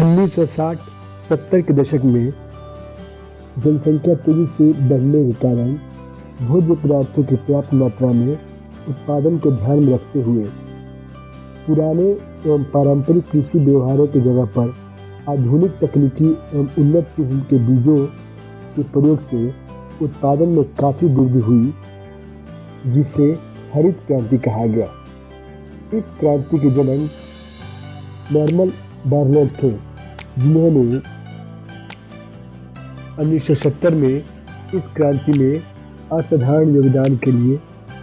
1960-70 के दशक में जनसंख्या तेजी से बढ़ने के कारण भोज्य पदार्थों की पर्याप्त मात्रा में उत्पादन को ध्यान में रखते हुए पुराने एवं पारंपरिक कृषि व्यवहारों की जगह पर आधुनिक तकनीकी एवं उन्नत किस्म के बीजों के प्रयोग से उत्पादन में काफ़ी वृद्धि हुई, जिसे हरित क्रांति कहा गया। इस क्रांति के जनक नॉर्मन बोरलैग थे, जिन्होंने 1970 में इस क्रांति में असाधारण योगदान के लिए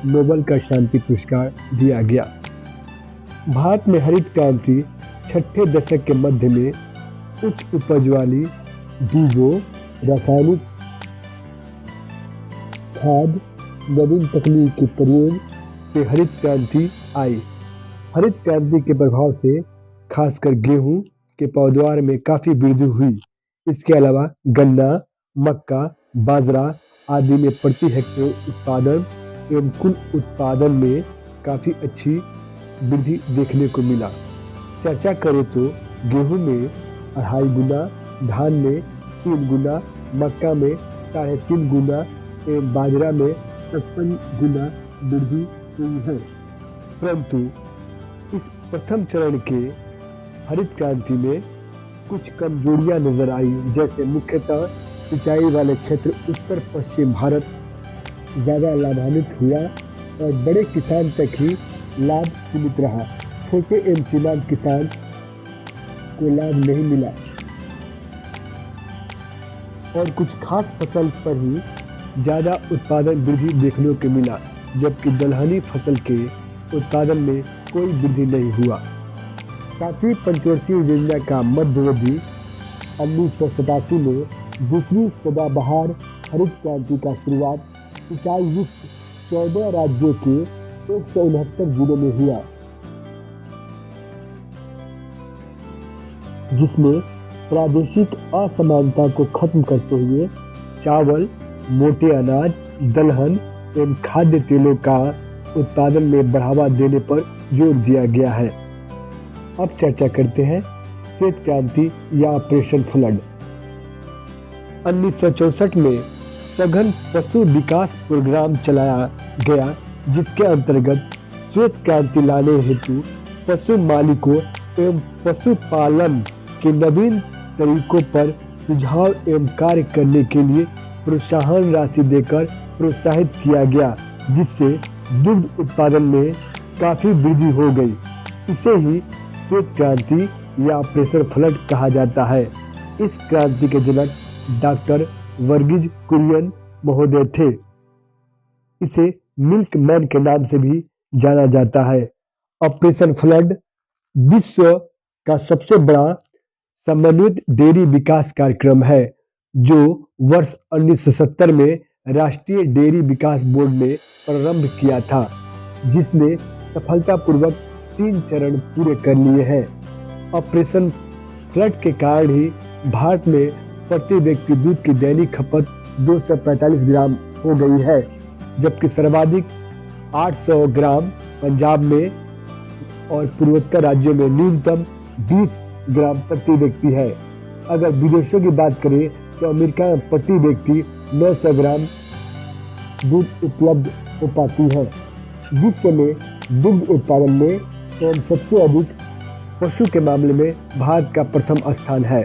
नोबेल का शांति पुरस्कार दिया गया। भारत में हरित क्रांति छठे दशक के मध्य में उच्च उपज वाली बीजों, रासायनिक खाद, नवीन तकनीक के प्रयोग से हरित क्रांति आई। हरित क्रांति के प्रभाव से खासकर गेहूं के पैदावार में काफ़ी वृद्धि हुई। इसके अलावा गन्ना, मक्का, बाजरा आदि में प्रति हेक्टेयर उत्पादन एवं कुल उत्पादन में काफ़ी अच्छी वृद्धि देखने को मिला। चर्चा करें तो गेहूं में 2.5 गुना, धान में 3 गुना, मक्का में 3.5 गुना एवं बाजरा में 55 गुना वृद्धि हुई है। परंतु इस प्रथम चरण के हरित क्रांति में कुछ कमजोरियां नजर आई, जैसे मुख्यतः सिंचाई वाले क्षेत्र उत्तर पश्चिम भारत ज़्यादा लाभान्वित हुआ और बड़े किसान तक ही लाभ सीमित रहा। छोटे एवं सीमांत किसान को लाभ नहीं मिला और कुछ खास फसल पर ही ज़्यादा उत्पादन वृद्धि देखने को मिला, जबकि दलहनी फसल के उत्पादन में कोई वृद्धि नहीं हुआ। काफ़ी पंचवर्षीय योजना का मध्यावधि 1987 में दूसरी सदाबहार हरित क्रांति का शुरुआत सिंचाई युक्त 14 राज्यों के 169 जिलों में हुआ, जिसमें प्रादेशिक असमानता को खत्म करते हुए चावल, मोटे अनाज, दलहन एवं खाद्य तेलों का उत्पादन में बढ़ावा देने पर जोर दिया गया है। अब चर्चा करते हैं श्वेत क्रांति या ऑपरेशन फ्लड। 1964 में सघन पशु विकास प्रोग्राम चलाया गया, जिसके अंतर्गत श्वेत क्रांति लाने हेतु पशु मालिकों एवं पशुपालन के नवीन तरीकों पर सुझाव एवं कार्य करने के लिए प्रोत्साहन राशि देकर प्रोत्साहित किया गया, जिससे दुग्ध उत्पादन में काफी वृद्धि हो गई। इसे ही श्वेत क्रांति या ऑपरेशन फ्लड कहा जाता है। इस क्रांति के जनक डॉक्टर वर्गीज कुरियन महोदय थे। इसे मिल्क मैन के नाम से भी जाना जाता है। ऑपरेशन फ्लड विश्व का सबसे बड़ा समन्वित डेयरी विकास कार्यक्रम है, जो वर्ष 1970 में राष्ट्रीय डेयरी विकास बोर्ड ने प्रारंभ किया था, जिसने सफलतापूर्वक 3 चरण पूरे कर लिए हैं। ऑपरेशन फ्लड के कारण ही भारत में प्रति व्यक्ति दूध की दैनिक खपत 245 ग्राम हो गई है, जबकि सर्वाधिक 800 ग्राम पंजाब में और पूर्वोत्तर राज्यों में न्यूनतम 20 ग्राम प्रति व्यक्ति है। अगर विदेशों की बात करें तो अमेरिका में प्रति व्यक्ति 900 ग्राम दूध उपलब्ध हो पाती है। विश्व में दुग्ध उत्पादन में सबसे अधिक पशु के मामले में भारत का प्रथम स्थान है।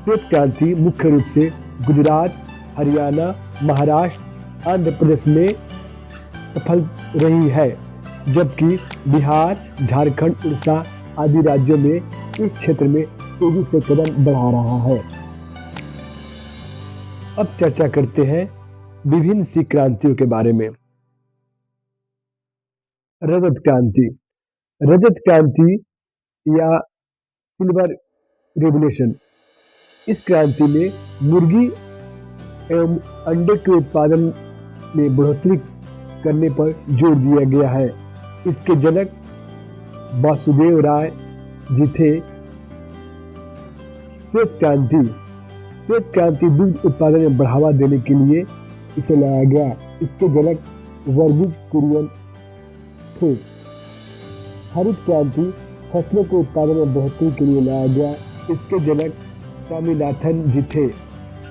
श्वेत क्रांति मुख्य रूप से गुजरात, हरियाणा, महाराष्ट्र, आंध्र प्रदेश में सफल रही है, जबकि बिहार, झारखंड, उड़ीसा आदि राज्यों में इस क्षेत्र में तेजी से कदम बढ़ा रहा है। अब चर्चा करते हैं विभिन्न सी क्रांतियों के बारे में। रजत क्रांति। रजत क्रांति या सिल्वर रेवोल्यूशन। इस क्रांति में मुर्गी एवं अंडे के उत्पादन में बढ़ोतरी करने पर जोर दिया गया है। इसके जनक वासुदेव राय जी थे। श्वेत क्रांति दुग्ध उत्पादन में बढ़ावा देने के लिए इसे लाया गया। इसके जनक वर्गीज कुरियन थे। हरित क्रांति फसलों के उत्पादन में बढ़ोतरी के लिए लाया गया। इसके जनक स्वामीनाथन जी थे।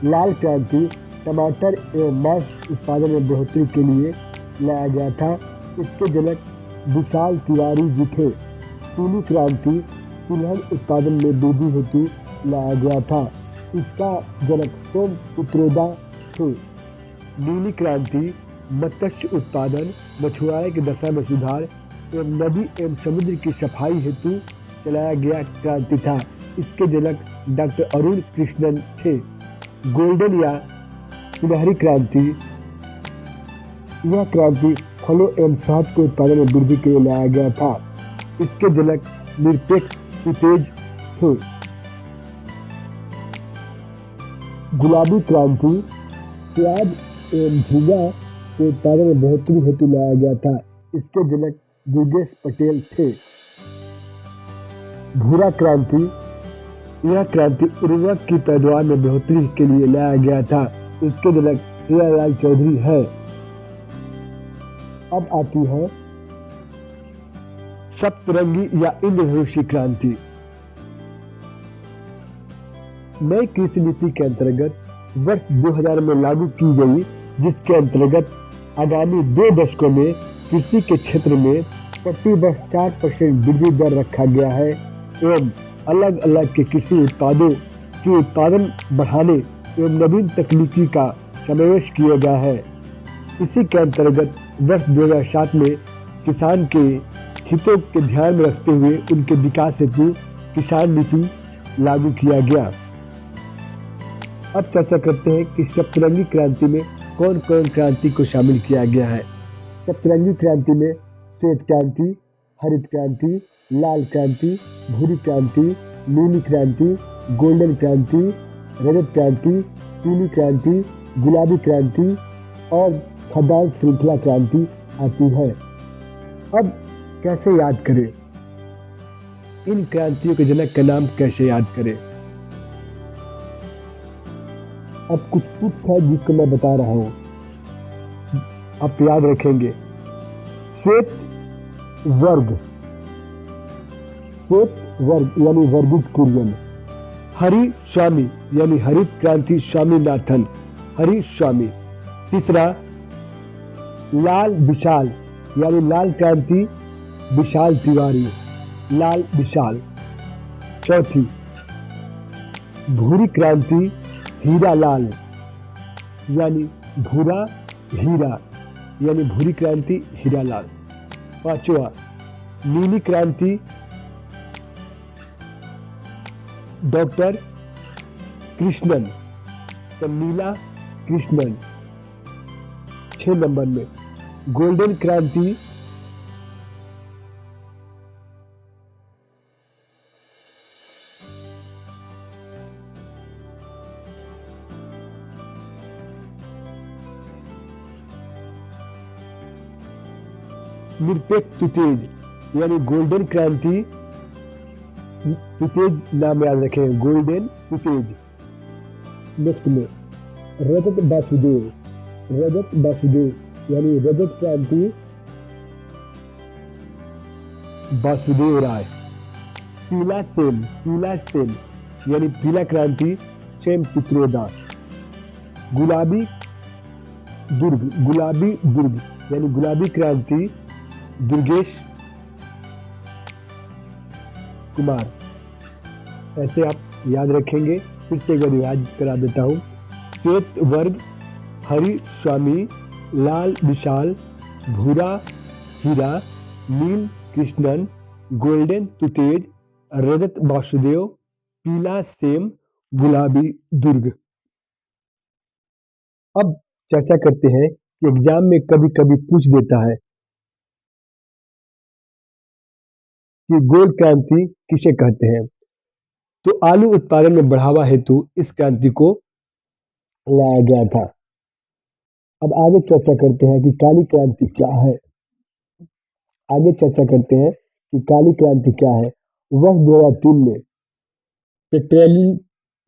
लाल क्रांति टमाटर एवं मांस उत्पादन में बढ़ोतरी के लिए लाया गया था। इसके जनक विशाल तिवारी जी थे। पीली क्रांति तिलहन उत्पादन में वृद्धि हेतु लाया गया था। इसका जनक सोमपुत्रोदा थे। नीली क्रांति मत्स्य उत्पादन, मछुआरे की दशा में सुधार एवं नदी एवं समुद्र की सफाई हेतु चलाया गया क्रांति था। इसके जनक डॉक्टर अरुण कृष्णन थे। गोल्डन या सुनहरी क्रांति, यह क्रांति फलों एवं शहद के उत्पादन में वृद्धि के लिए लाया गया था। इसके जनक निरपेक्ष तेज थे। गुलाबी क्रांति प्याज एवं झींगा के उत्पादन में बढ़ोतरी हेतु लाया गया था। इसके जनक दुर्गेश पटेल थे। भूरा क्रांति, यह क्रांति उर्वरक की पैदावार में बढ़ोतरी के लिए लाया गया था। इसके जनक हीरालाल चौधरी है। अब आती है सप्तरंगी या इंद्रधनुषी क्रांति। नई कृषि नीति के अंतर्गत वर्ष 2000 में लागू की गई, जिसके अंतर्गत आगामी 2 दशकों में कृषि के क्षेत्र में प्रति वर्ष 4% वृद्धि दर रखा गया है एवं अलग अलग के कृषि उत्पादों के उत्पादन बढ़ाने एवं नवीन तकनीकी का समावेश किया गया है। इसी के अंतर्गत वर्ष 2007 में किसान के हितों के ध्यान में रखते हुए उनके विकास हेतु किसान नीति लागू किया गया। अब चर्चा करते हैं कि सप्तरंगी क्रांति में कौन कौन क्रांति को शामिल किया गया है। सप्तरंगी क्रांति में श्वेत क्रांति, हरित क्रांति, लाल क्रांति, भूरी क्रांति, नीली क्रांति, गोल्डन क्रांति, रजत क्रांति, पीली क्रांति, गुलाबी क्रांति और खदान श्रृंखला क्रांति आती है। अब कैसे याद करें, इन क्रांतियों के जनक का नाम कैसे याद करें। अब कुछ टिप्स है जिसको मैं बता रहा हूँ, आप याद रखेंगे। श्वेत वर्ग यानी वर्गीज कुरियन। हरि स्वामी यानी हरित क्रांति स्वामीनाथन, हरि स्वामी। तीसरा लाल विशाल यानी लाल क्रांति विशाल तिवारी, लाल विशाल। चौथी भूरी क्रांति हीरा लाल यानी भूरा हीरा यानी भूरी क्रांति हीरा लाल। पांचवा नीली क्रांति डॉक्टर कृष्णन, तो नीला कृष्णन। 6 नंबर में गोल्डन क्रांति निरपेक्ष तेज यानी गोल्डन क्रांति तेज, नाम याद रखें, गोल्डन तेज। नेक्स्ट में रजत वासुदेव, रजत वासुदेव यानी रजत क्रांति वासुदेव राय। पीला सेम यानी पीला क्रांति सेम पित्रोदा। गुलाबी दुर्ग यानी गुलाबी क्रांति दुर्गेश कुमार। ऐसे आप याद रखेंगे। फिर से अगर याद करा देता हूँ। श्वेत वर्ग हरि स्वामी, लाल विशाल, भूरा हीरा, नील कृष्णन, गोल्डन तुतेज, रजत वासुदेव, पीला सेम, गुलाबी दुर्ग। अब चर्चा करते हैं कि एग्जाम में कभी कभी पूछ देता है कि गोल क्रांति किसे कहते हैं। तो आलू उत्पादन में बढ़ावा हेतु इस क्रांति को लाया गया था। अब आगे चर्चा करते हैं कि काली क्रांति क्या है। आगे चर्चा करते हैं कि काली क्रांति क्या है। वर्ष 2003 में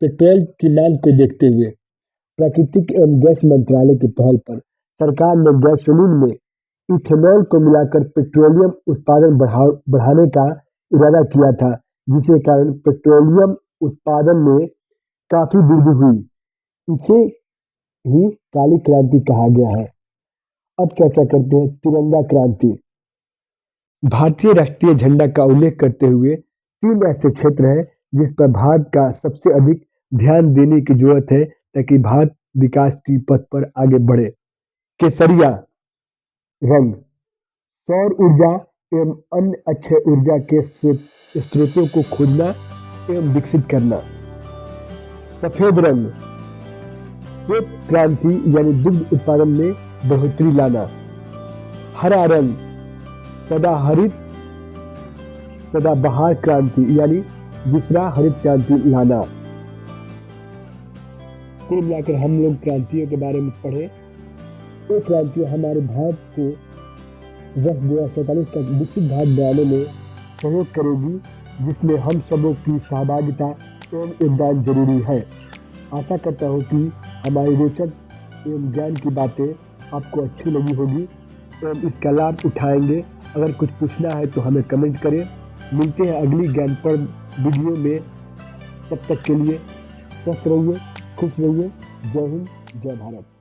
पेट्रोल की मांग को देखते हुए प्राकृतिक एवं गैस मंत्रालय की पहल पर सरकार ने गैसोलीन में इथेनॉल को मिलाकर पेट्रोलियम उत्पादन बढ़ाने का इरादा किया था, जिसके कारण पेट्रोलियम उत्पादन में काफी वृद्धि हुई। इसे ही काली क्रांति कहा गया है। अब चर्चा करते हैं तिरंगा क्रांति। भारतीय राष्ट्रीय झंडा का उल्लेख करते हुए तीन ऐसे क्षेत्र हैं जिस पर भारत का सबसे अधिक ध्यान देने की जरूरत है ताकि भारत विकास की पथ पर आगे बढ़े। केसरिया रंग, सौर ऊर्जा एवं अन्य अक्षय ऊर्जा के स्रोतों को खोजना एवं विकसित करना। सफेद रंग, श्वेत क्रांति यानी दुग्ध उत्पादन में बढ़ोतरी लाना। हरा रंग, सदाबहार क्रांति यानी दूसरा हरित क्रांति लाना। कुल मिलाकर हम लोग क्रांतियों के बारे में पढ़े। ये क्रांति हमारे भारत को वर्ष 2047 तक विकसित भारत बनाने में सहयोग करेगी, जिसमें हम सबों की सहभागिता एवं योगदान जरूरी है। आशा करता हूँ कि हमारी रोचक एवं ज्ञान की बातें आपको अच्छी लगी होगी एवं इसका लाभ उठाएंगे। अगर कुछ पूछना है तो हमें कमेंट करें। मिलते हैं अगली ज्ञानप्रद वीडियो में। तब तक के लिए स्वस्थ रहिए, खुश रहिए। जय हिंद, जय भारत।